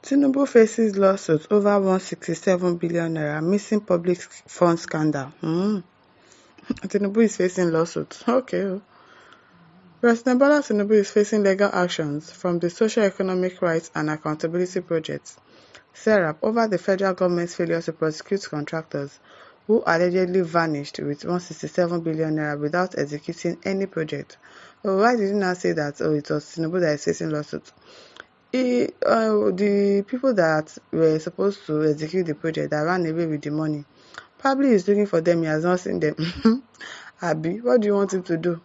Tinubu faces lawsuit over 167 billion naira missing public fund scandal. Tinubu is facing lawsuit. Okay. President Bola Tinubu is facing legal actions from the Socio-Economic Rights and Accountability Project, SERAP, over the federal government's failure to prosecute contractors who allegedly vanished with 167 billion naira without executing any project. Why did you not say that it was Tinubu that is facing lawsuit? The people that were supposed to execute the project that ran away with the money, probably is looking for them, he has not seen them. Abi, what do you want him to do?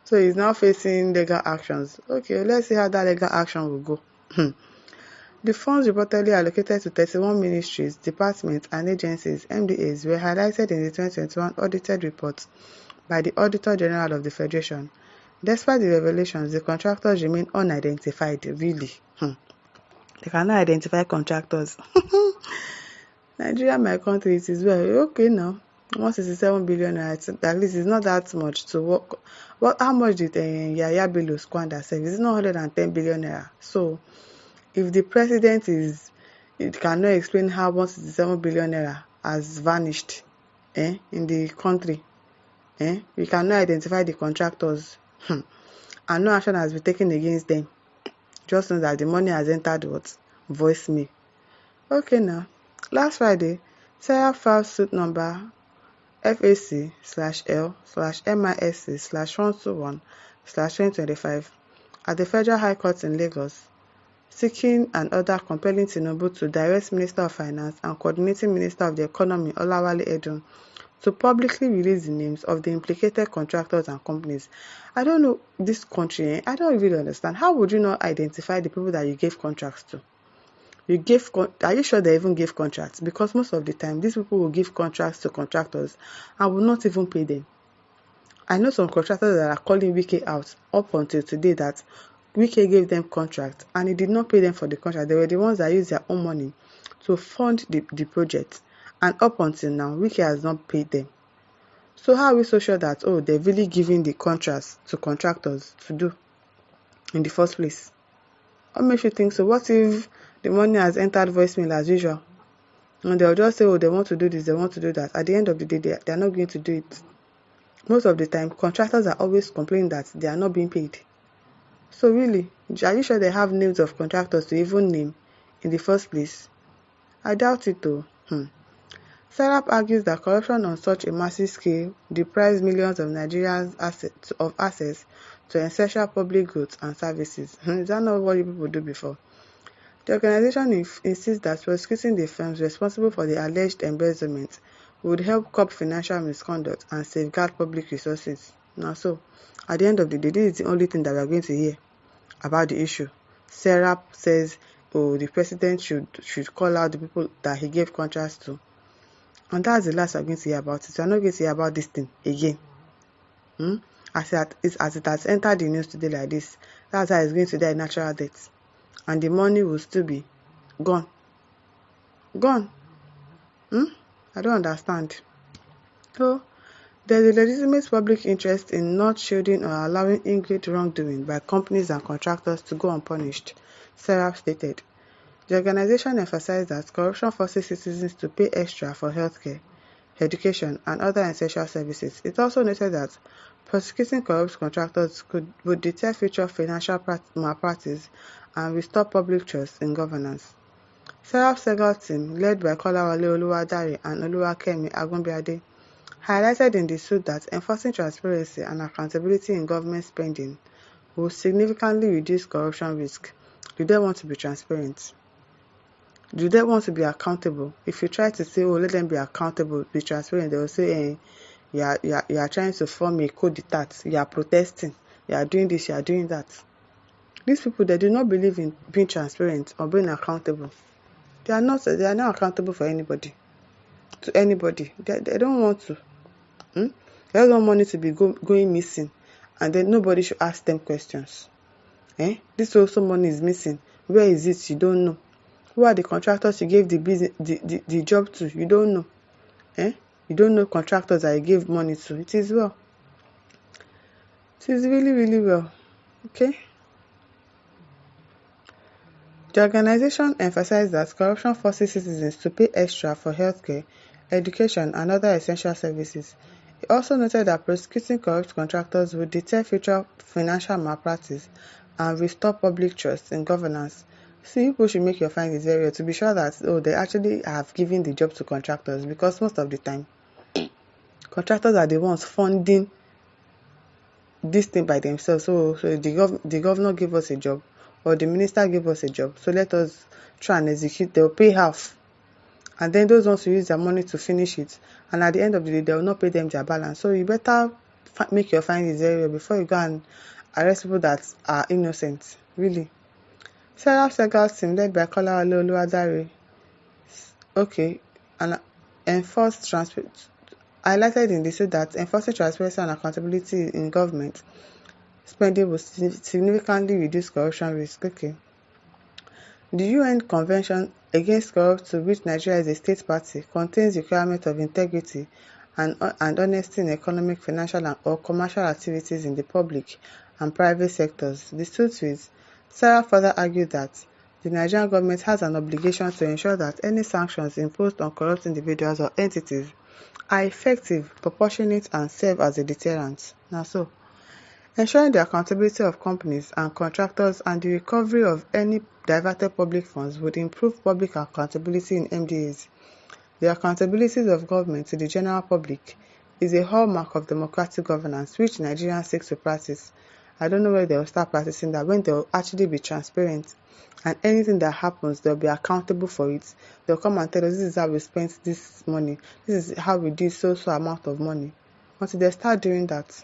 So he's now facing legal actions. Okay, let's see how that legal action will go. The funds reportedly allocated to 31 ministries, departments, and agencies, MDAs, were highlighted in the 2021 audited report by the Auditor General of the Federation. Despite the revelations, the contractors remain unidentified. Really? They cannot identify contractors. Nigeria, my country, it is well. Okay now. 167 billion naira, at least it's not that much to work. How much did Yaya Bello squander save? It's not 110 billion naira. So, if the president cannot explain how 167 billion naira has vanished in the country, we cannot identify the contractors, and no action has been taken against them. Just know that the money has entered what? Voicemail. Okay now. Last Friday, Sarah filed suit number FAC/L/MISC/121/2025 at the Federal High Court in Lagos, seeking an order compelling Tinubu to direct Minister of Finance and Coordinating Minister of the Economy Olawale Edun to publicly release the names of the implicated contractors and companies. I don't know this country, I don't really understand. How would you not identify the people that you gave contracts to? Are you sure they even gave contracts? Because most of the time, these people will give contracts to contractors and will not even pay them. I know some contractors that are calling Wike out up until today that Wike gave them contract and he did not pay them for the contract. They were the ones that used their own money to fund the project. And up until now, Wike has not paid them. So how are we so sure that, they're really giving the contracts to contractors to do in the first place? What makes you think so? What if the money has entered voicemail as usual? And they'll just say, they want to do this, they want to do that. At the end of the day, they are not going to do it. Most of the time, contractors are always complaining that they are not being paid. So really, are you sure they have names of contractors to even name in the first place? I doubt it though. Serap argues that corruption on such a massive scale deprives millions of Nigerians of access to essential public goods and services. Is that not what you people do before? The organization insists that prosecuting the firms responsible for the alleged embezzlement would help curb financial misconduct and safeguard public resources. Now so, at the end of the day, this is the only thing that we are going to hear about the issue. Serap says, the president should call out the people that he gave contracts to. And that's the last we're going to hear about it. We're not going to hear about this thing again. As it has entered the news today like this, that's how it's going to die natural death. And the money will still be gone. Gone. I don't understand. So, there is a legitimate public interest in not shielding or allowing ingrate wrongdoing by companies and contractors to go unpunished, Serap stated. The organization emphasized that corruption forces citizens to pay extra for healthcare, education, and other essential services. It also noted that prosecuting corrupt contractors would deter future financial malpractice and restore public trust in governance. Serap's legal team, led by Kolawole Oluwadare and Oluwakemi Agunbiade, highlighted in the suit that enforcing transparency and accountability in government spending will significantly reduce corruption risk. Do they want to be transparent? Do they want to be accountable? If you try to say, let them be accountable, be transparent, they will say, you are trying to form a coup d'etat, you are protesting, you are doing this, you are doing that. These people, they do not believe in being transparent or being accountable. They are not accountable for anybody. To anybody. They don't want to. They don't want money to be going missing, and then nobody should ask them questions. This also money is missing. Where is it? You don't know. Who are the contractors you gave the job to? You don't know. You don't know contractors that you gave money to. It is well. It is really, really well. Okay? The organization emphasized that corruption forces citizens to pay extra for healthcare, education, and other essential services. It also noted that prosecuting corrupt contractors would deter future financial malpractice and restore public trust in governance. See, people should make your findings very well to be sure that they actually have given the job to contractors, because most of the time contractors are the ones funding this thing by themselves. So the governor gave us a job, or the minister gave us a job, so let us try and execute. They'll pay half, and then those ones will use their money to finish it, and at the end of the day they will not pay them their balance. So you better make your findings very well before you go and arrest people that are innocent, really. Sarah Segal's team, led by Kolawole Oluwadare, and enforced highlighted in this that enforcing transparency and accountability in government spending will significantly reduce corruption risk. The UN Convention Against Corruption, to which Nigeria is a state party, contains the requirement of integrity and honesty in economic, financial, or commercial activities in the public and private sectors. The suit reads, Sarah further argued that the Nigerian government has an obligation to ensure that any sanctions imposed on corrupt individuals or entities are effective, proportionate, and serve as a deterrent. Now so, ensuring the accountability of companies and contractors and the recovery of any diverted public funds would improve public accountability in MDAs. The accountability of government to the general public is a hallmark of democratic governance, which Nigerians seek to practice. I don't know where they will start practicing that, when they will actually be transparent, and anything that happens, they'll be accountable for it. They'll come and tell us, this is how we spent this money, this is how we did so amount of money. Until they start doing that,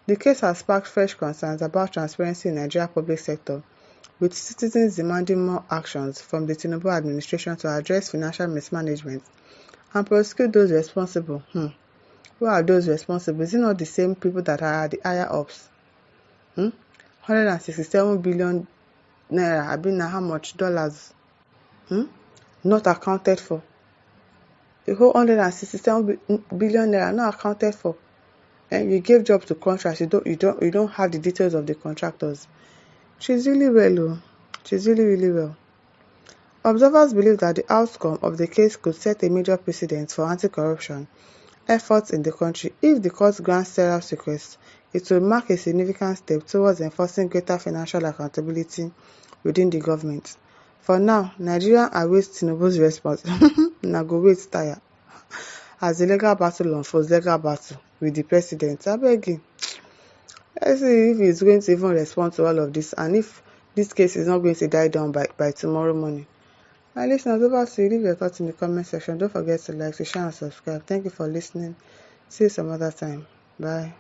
The case has sparked fresh concerns about transparency in Nigeria's public sector, with citizens demanding more actions from the Tinubu administration to address financial mismanagement and prosecute those responsible. Who are those responsible? Is it not the same people that are at the higher ups? 167 billion naira, I mean, how much dollars? Not accounted for. The whole 167 billion naira not accounted for. And you gave job to contractors, you don't have the details of the contractors. She's really well. She's really well. Observers believe that the outcome of the case could set a major precedent for anti-corruption efforts in the country. If the court grants Sarah's request, it will mark a significant step towards enforcing greater financial accountability within the government. For now, Nigeria awaits Tinubu's response. Na go wait tire. As the legal battle unfolds, with the president, abeg, let's see if he's going to even respond to all of this, and if this case is not going to die down by tomorrow morning. My listeners, over to you. Leave your thoughts in the comment section. Don't forget to like, to share, and subscribe. Thank you for listening. See you some other time. Bye.